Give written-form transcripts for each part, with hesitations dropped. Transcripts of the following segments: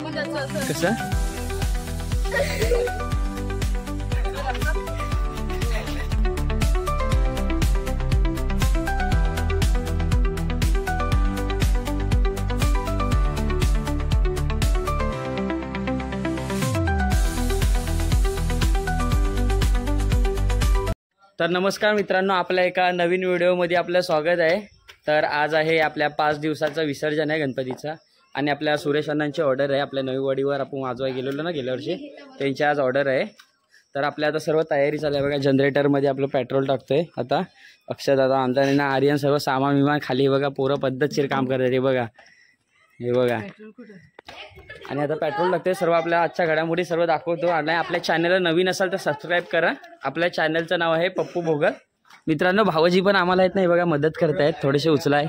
कसं तर नमस्कार मित्रांनो, आपल्या एका नवीन व्हिडिओमध्ये आपलं स्वागत आहे। तर आज आहे आपल्या 5 दिवसाचं विसर्जन आहे गणपतीचा आणि आपल्या सुरेश अण्णांची ऑर्डर आहे। आपल्या नवीवाडीवर आपण वाजवाय गेलेलो ना गेल्या वर्षी, त्यांची आज ऑर्डर आहे। तर आपल्या आता सर्व तयारी चालू आहे बघा। जनरेटरमध्ये आपलं पेट्रोल टाकतोय आता अक्षय दादा, आमदार आर्यन, सर्व सामान विमान खाली बघा। पोरं पद्धतशीर काम करतात हे बघा, हे बघा। आणि आता पेट्रोल लागते सर्व। आपल्या आजच्या घडामोडी सर्व दाखवतो आणि आपल्या चॅनलला नवीन असाल तर सबस्क्राईब करा। आपल्या चॅनलचं नाव आहे पप्पू भोगल। मित्रांनो, भावजी पण आम्हाला येत नाही बघा, मदत करतायत, थोडेसे उचलाय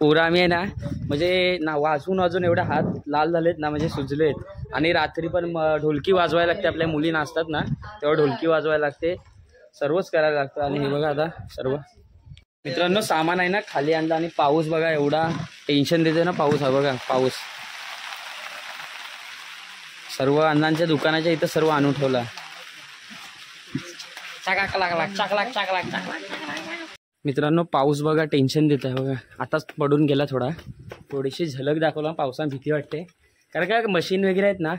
पोरं आम्ही आहे ना, म्हणजे ना वाजून एवढे हात लाल झालेत ना, म्हणजे सुजलेत। आणि रात्री पण ढोलकी वाजवायला लागते, आपल्या मुली नाचतात ना तेव्हा ढोलकी वाजवायला लागते, सर्वच करायला लागतं। आणि हे बघा आता सर्व मित्रांनो सामान आहे ना खाली आणलं। आणि पाऊस बघा एवढा टेन्शन देते ना पाऊस, हा बघा पाऊस। सर्व अण्णांच्या दुकानाच्या इथं सर्व आणून ठेवला। मित्रांनो पाऊस बघा टेन्शन देत आहे बघा, आताच पडून गेला थोडा। थोडीशी झलक दाखवला, पावसानं भीती वाटते कारण काय मशीन वगैरे आहेत ना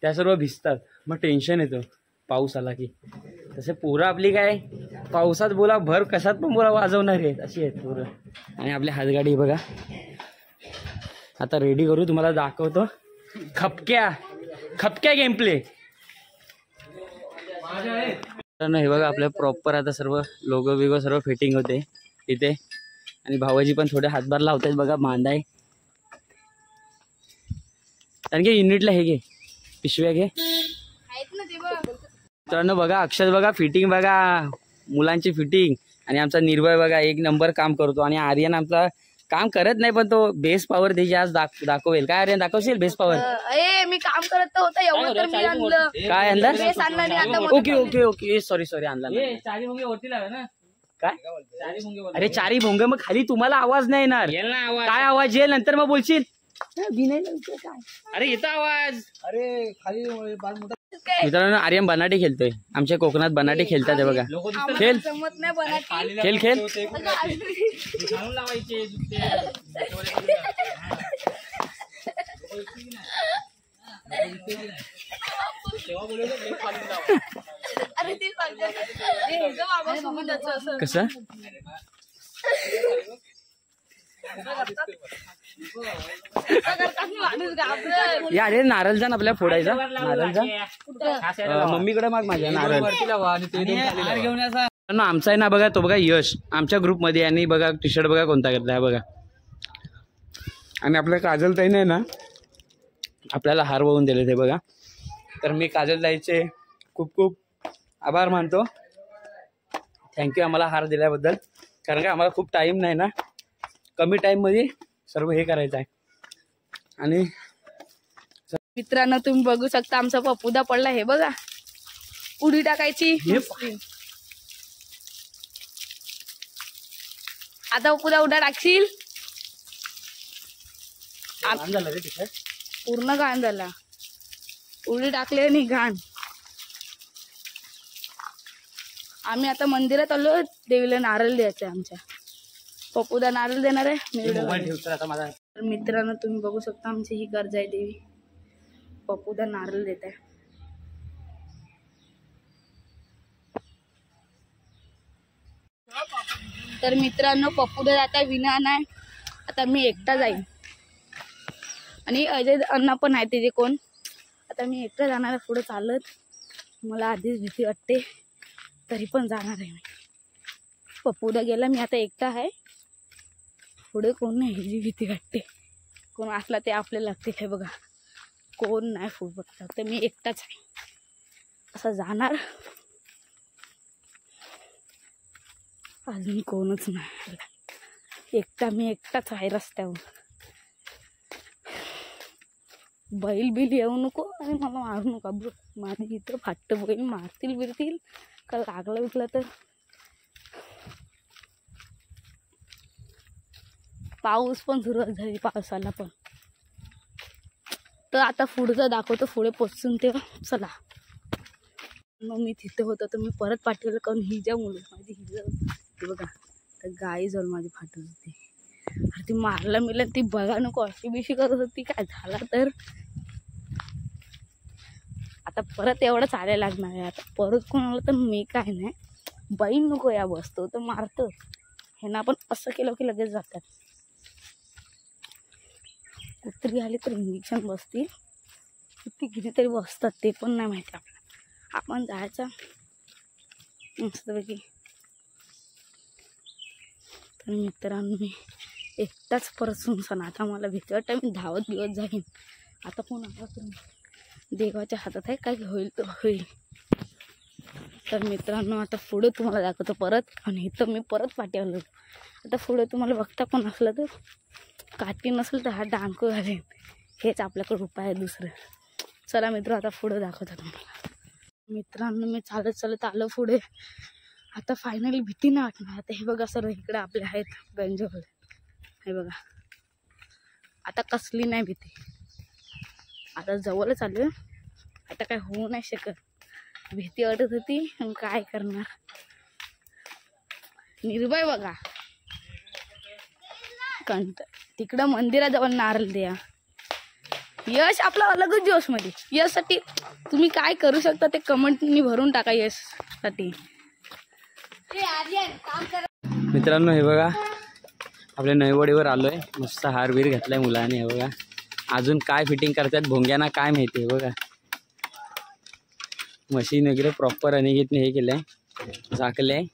त्या सर्व भिजतात, मग टेन्शन येतं पाऊस आला की। तसे पोरं आपली काय पावसात बोला भर कशात पण बोला वाजवणार आहेत, अशी आहेत पोरं। आणि आपली हातगाडी बघा आता रेडी करू, तुम्हाला दाखवतो खपक्या गेम प्ले। हे बघा आपल्या प्रॉपर आता सर्व लोगो बिगो सर्व फिटिंग होते इथे। आणि भावाजी पण थोडे हातभार लावतात बघा, बांधाय। आणखी युनिटला हे घे पिशव्या घे मित्रांनो। बघा अक्षर बघा फिटिंग बघा, मुलांची फिटिंग। आणि आमचा निर्भय बघा एक नंबर काम करतो। आणि आर्यन आमचा काम करत नाही पण तो बेस पॉवर त्याची आज दाखवेल। काय आर्यन दाखवशील बेस पॉवर? मी काम करत होतं एवढं तर मी आणलं। काय आणलं? बेस आणला नाही आता। ओके सॉरी आणला ना। चारी भोंगे वरती लावा ना। काय अरे चारी भोंगे मग खाली तुम्हाला आवाज नाही येणार। काय आवाज येईल नंतर मग बोलशील अरे येतो आवाज। अरे खाली मित्रांनो आर्यन बनाटे खेळतोय, आमच्या कोकणात बनाटे खेळतात हे बघा। खेळ जमत नाही बनाटी, खेळ खेळ कसं या अरे नारळ जाण आपल्या फोडायचा, नारळ जा मम्मीकडे माग माझ्या नारळ आमचा आहे ना बघा। तो बघा यश आमच्या ग्रुपमध्ये, आणि बघा टी शर्ट बघा कोणता करताय बघा। आणि आपल्या काजल ताई नाही ना आपल्याला हार वाहून दिले ते बघा। तर मी काजल ताईचे खूप खूप आभार मानतो, थँक्यू आम्हाला हार दिल्याबद्दल। कारण का आम्हाला खूप टाईम नाही ना, कमी टाईममध्ये सर्व हे करायचं आहे। आणि मित्रांनो तुम्ही बघू शकता आमचा पप्पूदा पडला हे बघा, उडी टाकायची। आता पप्पूदा उड्या टाकशील? पूर्ण घाण झाला, उडी टाकले आणि घाण। आम्ही आता मंदिरात आलो, देवीला नारळ द्यायचं आहे। आमच्या पप्पूदा नारळ देणार आहे। तर मित्रांनो तुम्ही बघू शकता आमची ही गरज आहे देवी, पप्पूदा नारळ देत आहे। तर मित्रांनो पप्पूदा जाता विना नाही, आता मी एकटा जाईन। आणि अजय अण्णा पण आहे त्याचे कोण, आता मी एकटा जाणार आहे पुढे चालत। मला आधीच भीती वाटते तरी पण जाणार आहे मी। पप्पूदा गेला, मी आता एकटा आहे, पुढे कोण नाही ह्याची भीती वाटते। कोण असला ते आपल्याला लागते हे बघा, कोण नाही फुट बघता, तर मी एकटाच आहे असं जाणार। अजून कोणच नाही, मी एकटाच आहे रस्त्यावर। बैल बिल येऊ नको आणि मला मारू नका ब्रो, माझी इथं फाट्ट बैल मारतील बिरतील का लागलं विकलं तर। पाऊस पण सुरुवात झाली, पावसाला पण तर आता पुढचं दाखवतो, पुढे पोचून तेव्हा चला. मग मी तिथे होतो तर मी परत पाठवलं, कारण ही ज्या मुलं माझी ती बघा तर गाई जाऊन माझी फाटत होती. अरे ती मारला मिळलं, ती बघा नको अशी बिशी करत होती. काय झाला तर आता परत एवढं चालायला लागणार आहे. आता परत कोण आलं तर मी काय नाही, बाई नको या बसतो तर मारतं हे ना. आपण असं केलं की लगेच जातात. कुत्री आली तर इंजेक्शन बसतील, किती कितीतरी बसतात ते पण नाही माहिती आपल्याला. आपण जायचं मस्तपैकी. तर मित्रांनो मी एकटाच परत सुनसान. आता मला भीती वाटतं मी धावत बिवत जाईन. आता कोण आला तर देवाच्या हातात आहे, काय होईल तर होईल. तर मित्रांनो आता पुढे तुम्हाला दाखवतो परत. आणि इथं मी परत पाठी आलो. आता पुढे तुम्हाला बघता पण असलं तर काठी नसेल तर हा डांको घालेन. हेच आपल्याकडे उपाय आहे दुसरं. चला मित्र आता पुढे दाखवतो तुम्हाला. मित्रांनो मी चालत चालत आलो पुढे. आता फायनली भीती नाही वाटणार. आता हे बघा सर इकडे आपले आहेत बेंजोल, हे बघा. आता कसली नाही भीती. आता जवळच आलो. आता काय होऊ नाही शकत. भीती वाटत होती पण काय करणार, निर्भय बघा. कंट तिकडं मंदिराजवळ नारळ द्या. यश आपला अलगच जोश मध्ये. यशसाठी तुम्ही काय करू शकता ते कमेंटनी भरून टाका. यशसाठी मित्रांनो हे बघा आपल्या नवीवाडीवर आलोय. मस्त हारबीर घातलाय मुलाने. हे बघा अजून काय फिटिंग करतात भोंग्यांना काय माहिती. हे बघा मशीन वगैरे प्रॉपर अनिकेतने हे केलंय, झाकलंय.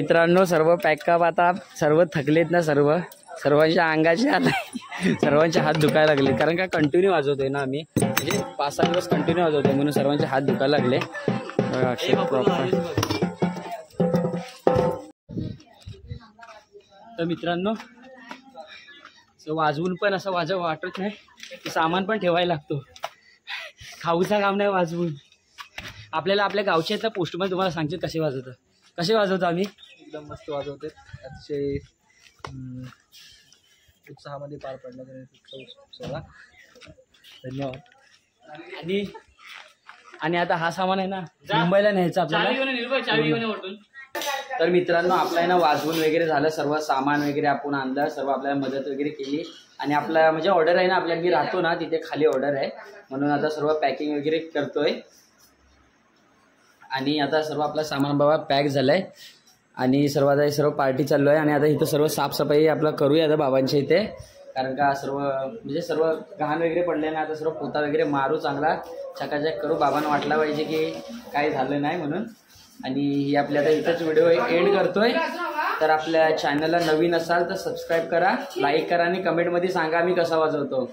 मित्रांनो सर्व पॅकअप आता सर्व थकलेत ना सर्वांच्या अंगाचे हात सर्वांचे हात दुखायला लागले कारण का कंटिन्यू वाजवतोय ना आम्ही म्हणजे 5-6 दिवस कंटिन्यू वाजवतोय म्हणून सर्वांचे हात दुखायला लागले अक्षय प्रॉपर. तर मित्रांनो वाजवून पण असं वाटत नाही सामान पण ठेवायला लागतो खाऊचा काम नाही वाजवून. आपल्याला आपल्या गावचे तर पोस्टमध्ये तुम्हाला सांगते कसे वाजवतो आम्ही एकदम मस्त वाजवते अतिशय उत्साहामध्ये पार पडला सोहळा. धन्यवाद. आणि आता हा सामान आहे ना मुंबईला न्यायचा आपल्याला. तर मित्रांनो आपला आहे ना वाजवून वगैरे झालं सर्व सामान वगैरे आपण आणलं सर्व आपल्याला मदत वगैरे केली आणि आपला म्हणजे ऑर्डर आहे ना आपल्याला मी राहतो ना तिथे खाली ऑर्डर आहे म्हणून आता सर्व पॅकिंग वगैरे करतोय आणि आता सर्व आपला सामान बाबा पॅक झालाय आणि सर्व पार्टी चालू आहे आणि आता इथं सर्व साफसफाई आपलं करूया आता बाबांच्या इथे कारण का सर्व घाण वगैरे पडले ना आता सर्व पोता वगैरे मारू चांगला चकाचक करू बाबांना वाटला पाहिजे की काय झालं नाही म्हणून. आणि ही आपल्या आता इथंच व्हिडिओ एंड करतोय. तर आपल्या चॅनलला नवीन असाल तर सबस्क्राईब करा लाईक करा आणि कमेंटमध्ये सांगा मी कसा वाजवतो.